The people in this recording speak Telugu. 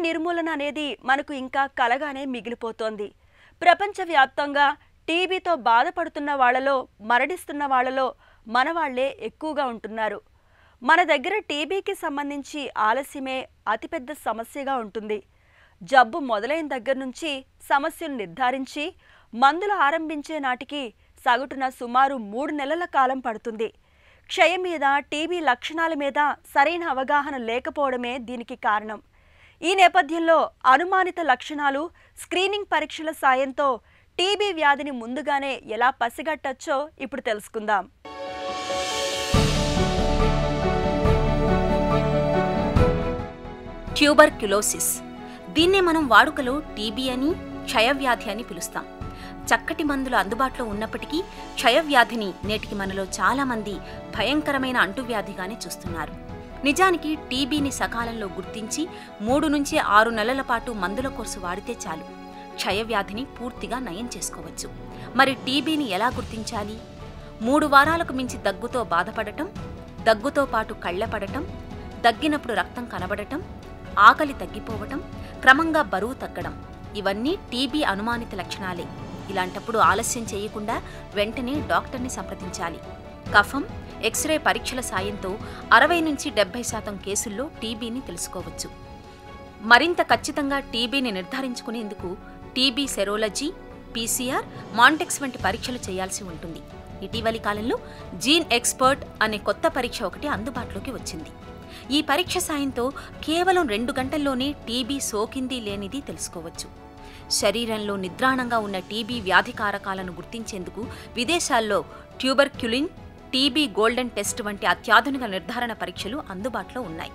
నిర్మూలన అనేది మనకు ఇంకా కలగానే మిగిలిపోతోంది. ప్రపంచవ్యాప్తంగా టీబీతో బాధపడుతున్న వాళ్ళలో, మరణిస్తున్న వాళ్ళలో మనవాళ్లే ఎక్కువగా ఉంటున్నారు. మన దగ్గర టీబీకి సంబంధించి ఆలస్యమే అతిపెద్ద సమస్యగా ఉంటుంది. జబ్బు మొదలైన దగ్గర నుంచి సమస్యను నిర్ధారించి మందులు ఆరంభించే నాటికి సగటున సుమారు 3 నెలల కాలం పడుతుంది. క్షయం మీద, టీబీ లక్షణాల మీద సరైన అవగాహన లేకపోవడమే దీనికి కారణం. ఈ నేపథ్యంలో అనుమానిత లక్షణాలు, స్క్రీనింగ్ పరీక్షల సాయంతో టీబీ వ్యాధిని ముందుగానే ఎలా పసిగట్టచ్చో ఇప్పుడు తెలుసుకుందాం. ట్యూబర్క్యులోసిస్, దీన్నే మనం వాడుకలో టీబీ అని, క్షయవ్యాధి అని పిలుస్తాం. చక్కటి మందులు అందుబాటులో ఉన్నప్పటికీ క్షయవ్యాధిని నేటికి మనలో చాలామంది భయంకరమైన అంటువ్యాధిగానే చూస్తున్నారు. నిజానికి టీబీని సకాలంలో గుర్తించి 3 నుంచి 6 నెలల పాటు మందుల కోర్సు వాడితే చాలు క్షయవ్యాధిని పూర్తిగా నయం చేసుకోవచ్చు. మరి టీబీని ఎలా గుర్తించాలి? 3 వారాలకు మించి దగ్గుతో బాధపడటం, దగ్గుతో పాటు కళ్ళపడటం, దగ్గినప్పుడు రక్తం కనబడటం, ఆకలి తగ్గిపోవటం, క్రమంగా బరువు తగ్గడం, ఇవన్నీ టీబీ అనుమానిత లక్షణాలే. ఇలాంటప్పుడు ఆలస్యం చేయకుండా వెంటనే డాక్టర్ని సంప్రదించాలి. కఫం, ఎక్స్రే పరీక్షల సాయంతో 60 నుంచి 70% కేసుల్లో టీబీని తెలుసుకోవచ్చు. మరింత ఖచ్చితంగా టీబీని నిర్ధారించుకునేందుకు టీబీ సెరోలజీ, పీసీఆర్, మాంటెక్స్ వంటి పరీక్షలు చేయాల్సి ఉంటుంది. ఇటీవలి కాలంలో జీన్ ఎక్స్పర్ట్ అనే కొత్త పరీక్ష ఒకటి అందుబాటులోకి వచ్చింది. ఈ పరీక్ష సాయంతో కేవలం 2 గంటల్లోనే టీబీ సోకింది లేనిది తెలుసుకోవచ్చు. శరీరంలో నిద్రాణంగా ఉన్న టీబీ వ్యాధికారకాలను గుర్తించేందుకు విదేశాల్లో ట్యూబర్క్యులిన్, టీబీ గోల్డెన్ టెస్ట్ వంటి అత్యాధునిక నిర్ధారణ పరీక్షలు అందుబాటులో ఉన్నాయి.